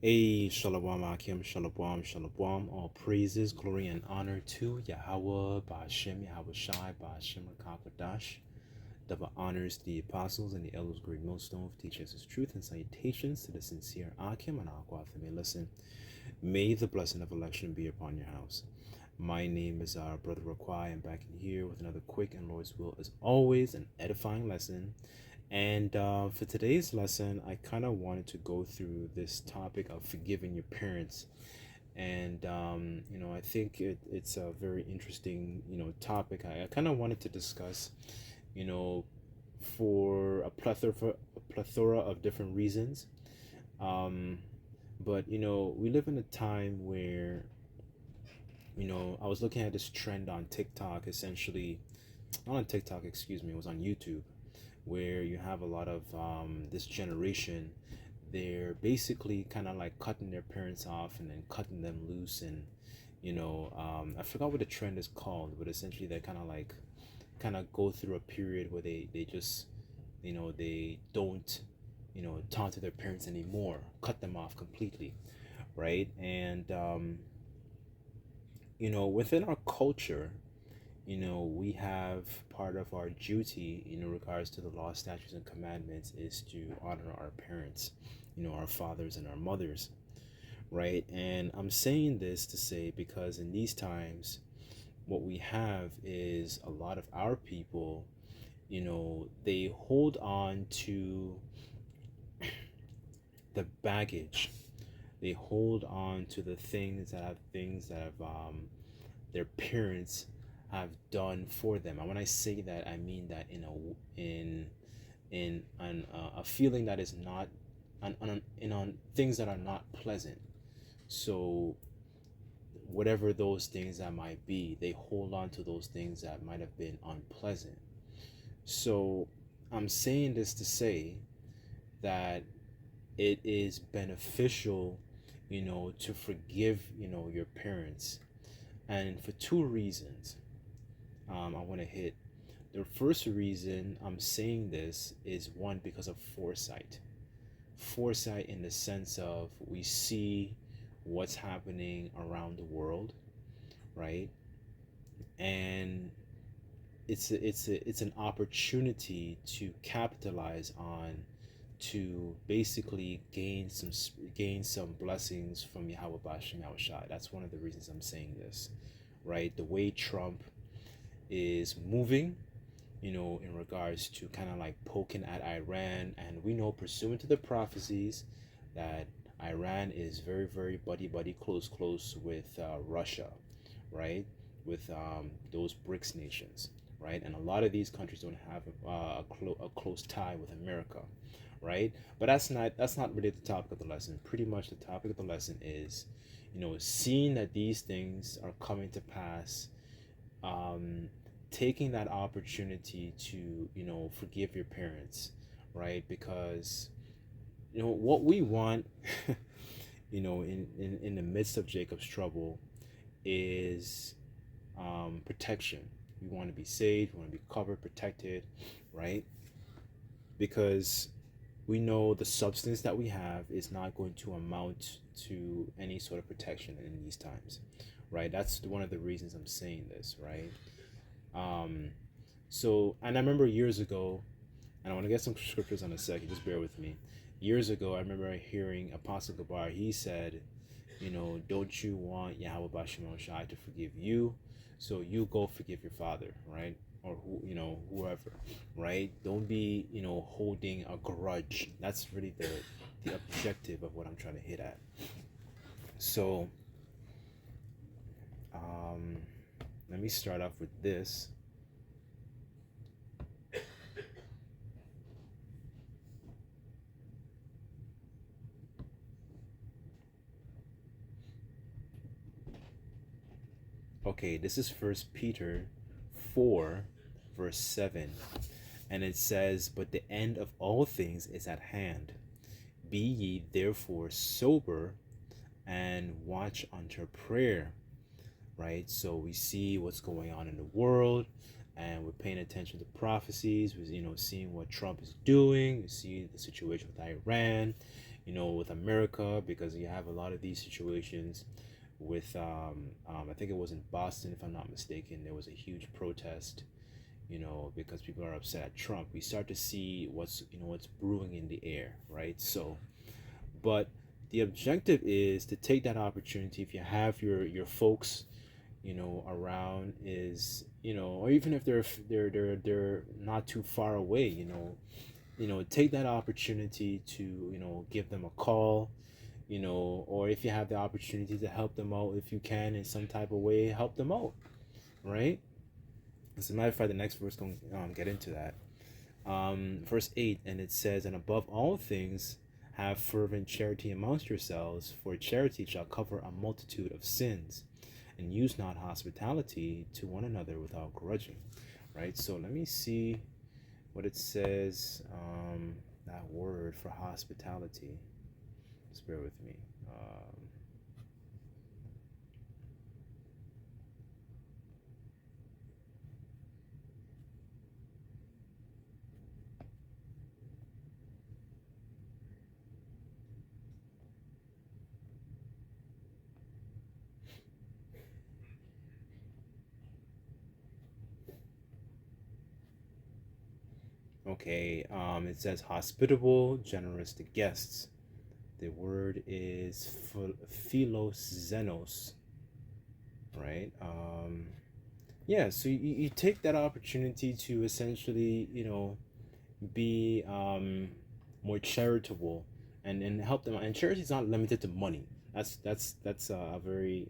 Hey, Shalom Akim, Shalom, Shalom. All praises, glory, and honor to Yahweh, Ba'ashem, Yahweh Shai, Ba'ashem, Rakakadash. Double honors the apostles and the elders, great millstone, of teachers his truth, and salutations to the sincere Akim and Aqua. May listen. May the blessing of election be upon your house. My name is our brother Raquai. I'm back in here with another quick and Lord's will, as always, an edifying lesson. And for today's lesson, I kind of wanted to go through this topic of forgiving your parents. And, I think it's a very interesting, topic. I kind of wanted to discuss, you know, for a plethora of different reasons. Um, but, we live in a time where, I was looking at this trend on TikTok, essentially, not on TikTok, excuse me, it was on YouTube, where you have a lot of this generation. They're basically kind of like cutting their parents off and then cutting them loose, and I forgot what the trend is called, but essentially they kind of go through a period where they just they don't talk to their parents anymore, cut them off completely, right? And within our culture, we have part of our duty in regards to the law, statutes, and commandments is to honor our parents, our fathers and our mothers, right? And I'm saying this to say because in these times, what we have is a lot of our people, they hold on to the baggage. They hold on to the things that have their parents have done for them. And when I say that, I mean that in a feeling that is not on things that are not pleasant. So whatever those things that might be, they hold on to those things that might have been unpleasant. So I'm saying this to say that it is beneficial, to forgive, your parents, and for two reasons. I want to hit. The first reason I'm saying this is one, because of foresight. Foresight in the sense of we see what's happening around the world, right? And it's an opportunity to capitalize on, to basically gain some blessings from Yahweh Bashem Yahweh Shai. That's one of the reasons I'm saying this, right? The way Trump is moving, in regards to kind of like poking at Iran. And we know, pursuant to the prophecies, that Iran is very, very buddy, close with Russia, right? With those BRICS nations, right? And a lot of these countries don't have a close tie with America, right? But that's not really the topic of the lesson. Pretty much the topic of the lesson is, seeing that these things are coming to pass, um, taking that opportunity to forgive your parents, right? Because what we want in the midst of Jacob's trouble is protection. We want to be saved, we want to be covered, protected, right? Because we know the substance that we have is not going to amount to any sort of protection in these times, right? That's one of the reasons I'm saying this, right? Um, and I remember years ago, and I want to get some scriptures on a second, just bear with me. Years ago, I remember hearing Apostle Gabar, he said, don't you want Yahweh Bashim Shai to forgive you? So you go forgive your father, right? Or whoever, right? Don't be, holding a grudge. That's really the objective of what I'm trying to hit at. So, um, let me start off with this. Okay, this is First Peter 4, verse 7. And it says, "But the end of all things is at hand. Be ye therefore sober and watch unto prayer." Right? So we see what's going on in the world. and we're paying attention to prophecies. We're, seeing what Trump is doing. We see the situation with Iran, with America, because you have a lot of these situations with I think it was in Boston, if I'm not mistaken. There was a huge protest, because people are upset at Trump. We start to see what's brewing in the air, right? So, but the objective is to take that opportunity. If you have your folks, around, is, or even if they're not too far away, take that opportunity to, give them a call, or if you have the opportunity to help them out, if you can, in some type of way, help them out, right? As a matter of fact, the next verse going get into that. Verse 8, and it says, and above all things, have fervent charity amongst yourselves, for charity shall cover a multitude of sins, and use not hospitality to one another without grudging. Right? So let me see what it says, that word for hospitality. Just bear with me. Okay, it says hospitable, generous to guests. The word is philoxenos, right? Yeah, so you take that opportunity to essentially, be more charitable, and help them. And charity is not limited to money. That's a very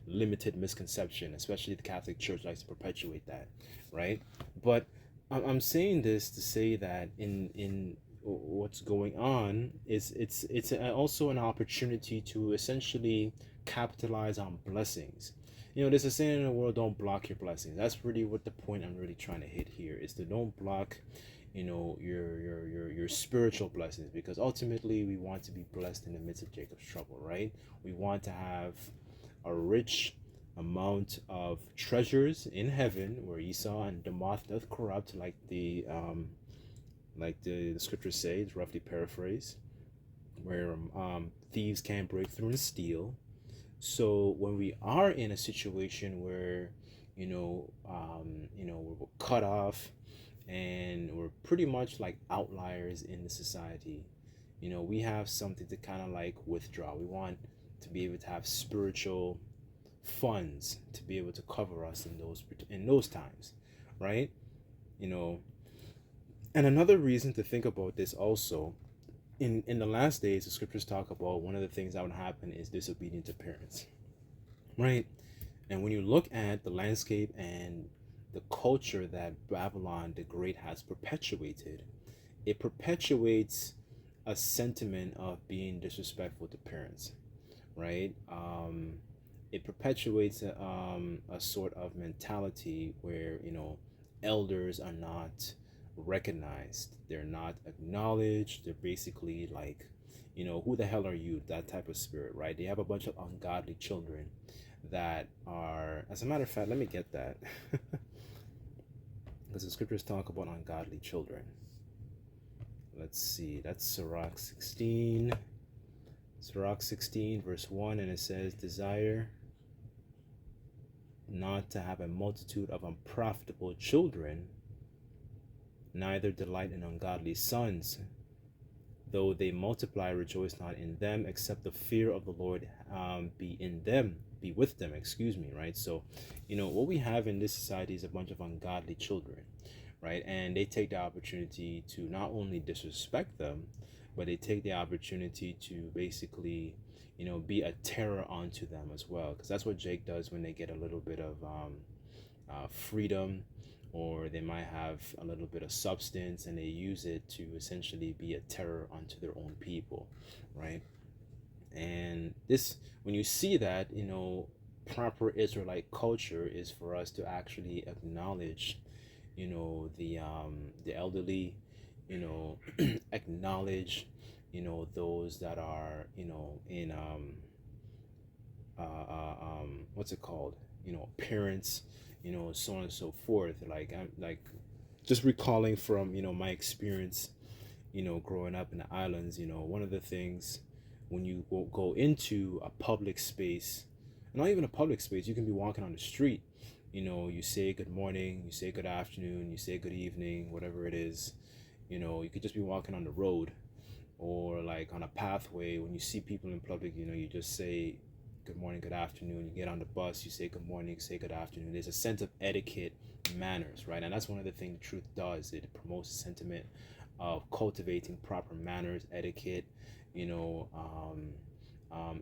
limited misconception, especially the Catholic Church likes to perpetuate that, right? But I'm saying this to say that in what's going on is it's also an opportunity to essentially capitalize on blessings. There's a saying in the world: don't block your blessings. That's really what the point I'm really trying to hit here is, to don't block, your spiritual blessings, because ultimately we want to be blessed in the midst of Jacob's trouble, right? We want to have a rich amount of treasures in heaven, where Esau and the moth doth corrupt, like the scriptures say. It's roughly paraphrased, where thieves can't break through and steal. So when we are in a situation where we're cut off, and we're pretty much like outliers in the society, we have something to kind of like withdraw. We want to be able to have spiritual funds to be able to cover us in those times, right? you know and another reason to think about this also, in the last days, the scriptures talk about one of the things that would happen is disobedience to parents, right? And when you look at the landscape and the culture that Babylon the Great has perpetuated, it perpetuates a sentiment of being disrespectful to parents, right? It perpetuates a sort of mentality where elders are not recognized, they're not acknowledged. They're basically like, who the hell are you? That type of spirit, right? They have a bunch of ungodly children that are, as a matter of fact, let me get that because the scriptures talk about ungodly children. Let's see, that's Sirach 16 verse 1, and it says, desire not to have a multitude of unprofitable children, neither delight in ungodly sons. Though they multiply, rejoice not in them, except the fear of the Lord be with them, right? So, what we have in this society is a bunch of ungodly children, right? And they take the opportunity to not only disrespect them, but they take the opportunity to basically, be a terror onto them as well. Because that's what Jake does when they get a little bit of freedom, or they might have a little bit of substance, and they use it to essentially be a terror onto their own people, right? And this, when you see that, proper Israelite culture is for us to actually acknowledge, the elderly, acknowledge, those that are, in what's it called? Parents, so on and so forth. Like I'm like just recalling from my experience, growing up in the islands. One of the things when you go into a public space, not even a public space, you can be walking on the street. You say good morning, you say good afternoon, you say good evening, whatever it is. You could just be walking on the road or like on a pathway. When you see people in public, you just say good morning, good afternoon. You get on the bus, you say good morning, say good afternoon. There's a sense of etiquette, manners, right? And that's one of the things truth does. It promotes a sentiment of cultivating proper manners, etiquette. You know,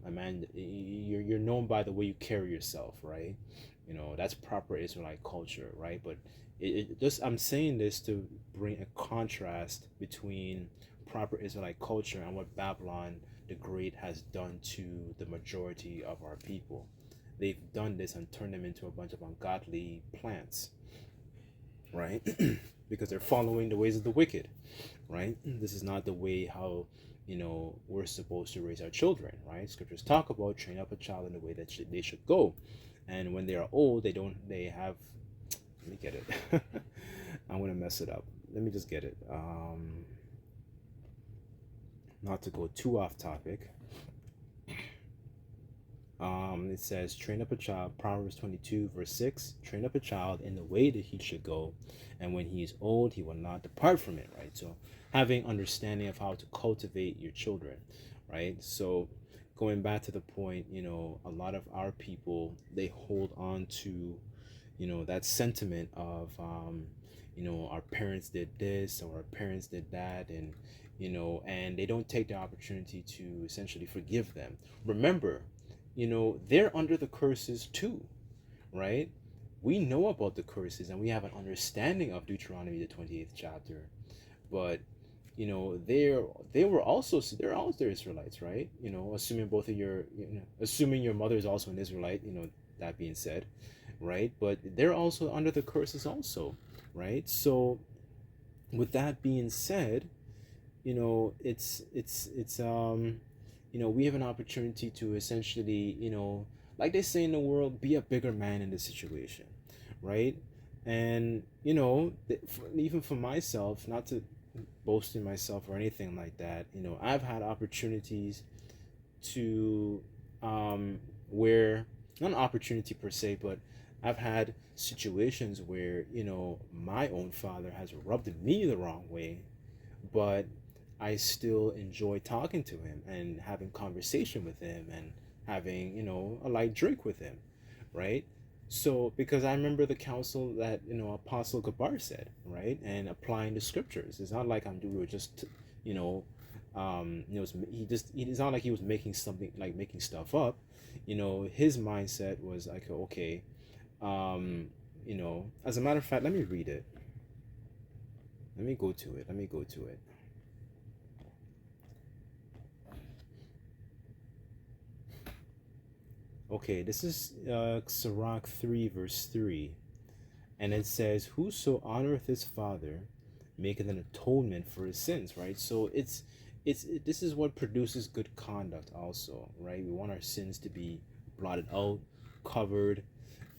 a man, you're known by the way you carry yourself, right? That's proper Israelite culture, right? But it just, I'm saying this to bring a contrast between proper Israelite culture and what Babylon the Great has done to the majority of our people. They've done this and turned them into a bunch of ungodly plants, right? Because they're following the ways of the wicked, right? This is not the way how we're supposed to raise our children, right? Scriptures talk about train up a child in the way that they should go, and when they are old, they have. Let me get it. I'm gonna mess it up. Let me just get it. Not to go too off topic. It says, train up a child, Proverbs 22, verse 6, train up a child in the way that he should go, and when he is old, he will not depart from it, right? So having understanding of how to cultivate your children, right? So going back to the point, a lot of our people, they hold on to, that sentiment of, our parents did this or our parents did that, and, and they don't take the opportunity to essentially forgive them. Remember, they're under the curses too, right? We know about the curses and we have an understanding of Deuteronomy, the 28th chapter, but they're also Israelites, right? Assuming both of your, assuming your mother is also an Israelite, that being said, right? But they're also under the curses also, right? So with that being said, we have an opportunity to essentially, like they say in the world, be a bigger man in the situation, right? And even for myself, not to boast in myself or anything like that, I've had opportunities to where, not an opportunity per se, but I've had situations where my own father has rubbed me the wrong way, but I still enjoy talking to him and having conversation with him and having, a light drink with him, right? So, because I remember the counsel that, Apostle Gabar said, right? And applying the scriptures. It's not like we were just, it's not like he was making something, like making stuff up. His mindset was like, okay, as a matter of fact, let me read it. Let me go to it. Okay, this is Sirach 3, verse 3. And it says, whoso honoreth his father maketh an atonement for his sins, right? So this is what produces good conduct also, right? We want our sins to be blotted out, covered,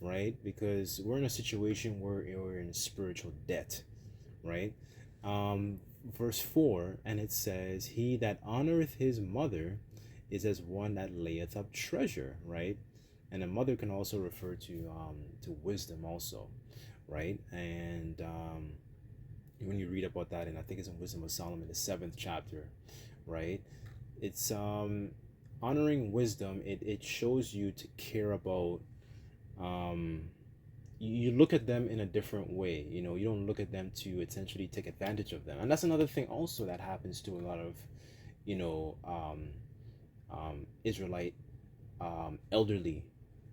right? Because we're in a situation where we're in spiritual debt, right? Verse 4, and it says, he that honoreth his mother is as one that layeth up treasure, right? And a mother can also refer to wisdom also, right? And when you read about that, and I think it's in Wisdom of Solomon, the 7th chapter, right? It's honoring wisdom. It shows you to care about. You look at them in a different way. You don't look at them to essentially take advantage of them, and that's another thing also that happens to a lot of, Israelite elderly.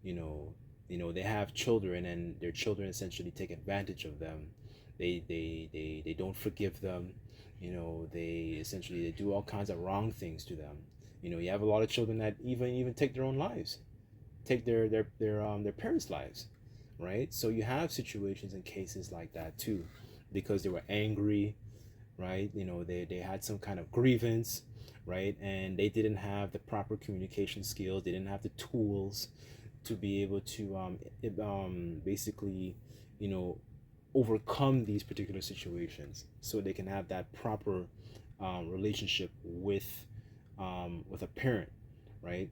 They have children, and their children essentially take advantage of them. They don't forgive them. They do all kinds of wrong things to them. You have a lot of children that even take their own lives, take their parents' lives, right? So you have situations and cases like that too, because they were angry, right? They had some kind of grievance, right? And they didn't have the proper communication skills. They didn't have the tools to be able to basically, you know, overcome these particular situations, so they can have that proper relationship with a parent, right?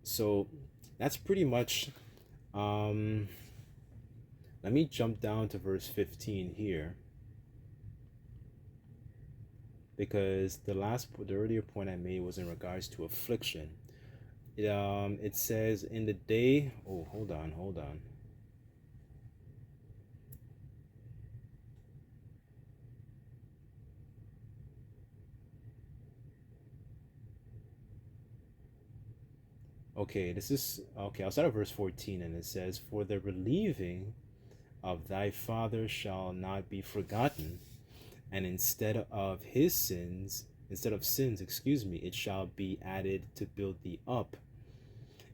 So that's pretty much. Um, Let me jump down to verse 15 here, because the earlier point I made was in regards to affliction. It says in the day. Oh, hold on. Okay, this is okay. I'll start at verse 14, and it says, "For the relieving of thy father shall not be forgotten, and instead of sins, excuse me, it shall be added to build thee up.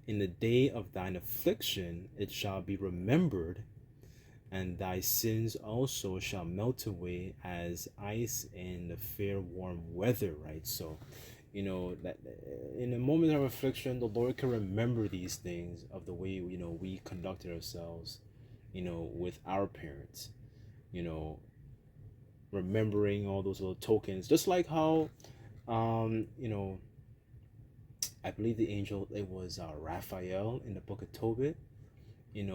In the day of thine affliction it shall be remembered, and thy sins also shall melt away as ice in the fair warm weather," right? So, that in a moment of affliction, the Lord can remember these things of the way, we conducted ourselves, with our parents, you know, remembering all those little tokens, just like how, um, you know, I believe the angel, it was Raphael in the book of Tobit. The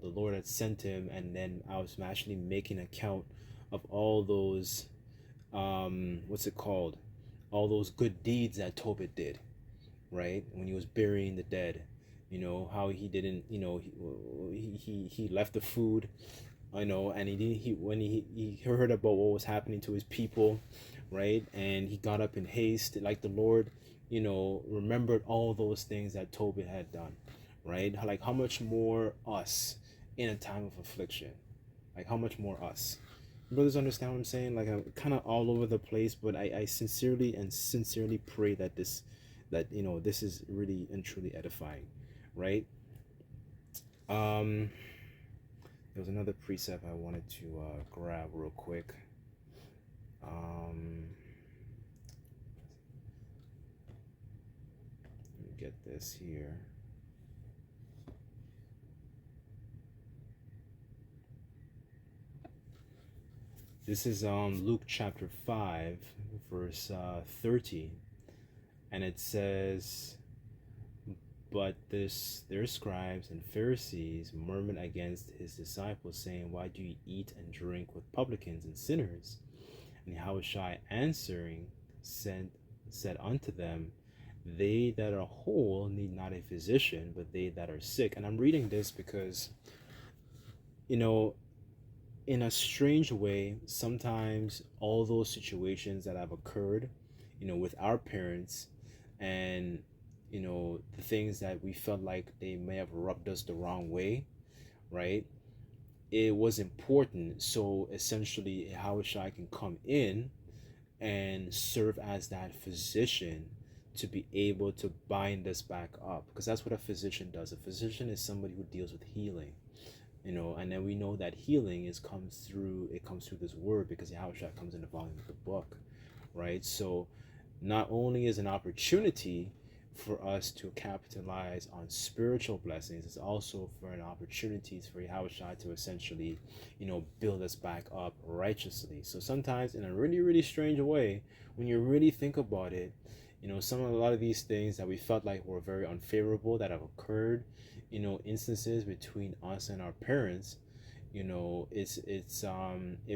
Lord had sent him, and then I was actually making account of all those, what's it called, all those good deeds that Tobit did, right, when he was burying the dead. How he didn't, he left the food, and he when he heard about what was happening to his people, right, and he got up in haste, like the Lord, remembered all those things that Tobit had done, right? Like, how much more us in a time of affliction? Like, how much more us? Brothers, understand what I'm saying? Like, I'm kind of all over the place, but I sincerely pray that this is really and truly edifying, right? um there was another precept I wanted to grab real quick. Let me get this here. This is Luke chapter 5, verse 30, and it says, "But their scribes and Pharisees murmured against his disciples, saying, Why do you eat and drink with publicans and sinners? And Yahushua answering said unto them, They that are whole need not a physician, but they that are sick." And I'm reading this because, you know, in a strange way, sometimes all those situations that have occurred, with our parents, and, the things that we felt like they may have rubbed us the wrong way, right? It was important. So essentially, Yahushua can come in and serve as that physician to be able to bind us back up, because that's what a physician does. A physician is somebody who deals with healing, and then we know that healing comes through this word, because Yahushua comes in the volume of the book, right? So not only is an opportunity for us to capitalize on spiritual blessings, it's also for an opportunity for Yahushua to essentially, build us back up righteously. So sometimes, in a really, really strange way, when you really think about it, a lot of these things that we felt like were very unfavorable that have occurred, instances between us and our parents, it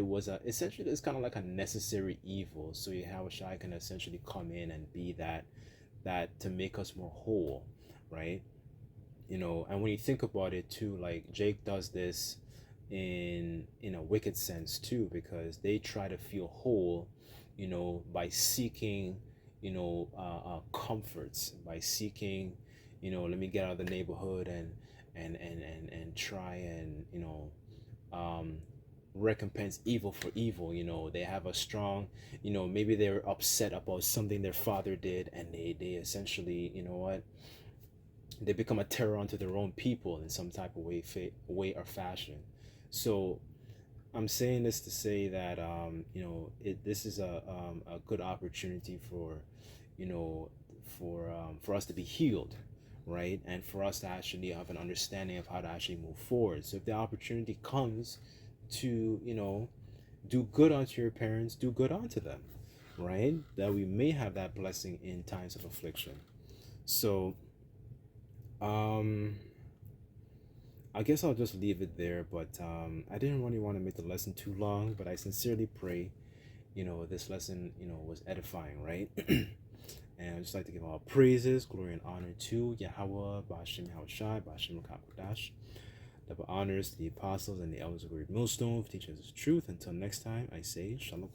was essentially, it's kind of like a necessary evil. So Yahushua can essentially come in and be that to make us more whole, right? And when you think about it too, like, Jake does this in a wicked sense too, because they try to feel whole, by seeking, comforts, by seeking, let me get out of the neighborhood and try and, um, recompense evil for evil. They have a strong, maybe they're upset about something their father did, and they essentially, they become a terror unto their own people in some type of way or fashion. So I'm saying this to say that, this is a good opportunity for, for us to be healed, right? And for us to actually have an understanding of how to actually move forward. So if the opportunity comes to, do good unto your parents, do good unto them, right? That we may have that blessing in times of affliction. So, um, I guess I'll just leave it there, but I didn't really want to make the lesson too long, but I sincerely pray, this lesson, was edifying, right? And I'd just like to give all praises, glory, and honor to Yahweh, Bashim Yahushai, Bashim Kakodash. Double honors to the apostles and the elders of Great Millstone for teaching us the truth. Until next time, I say Shalom.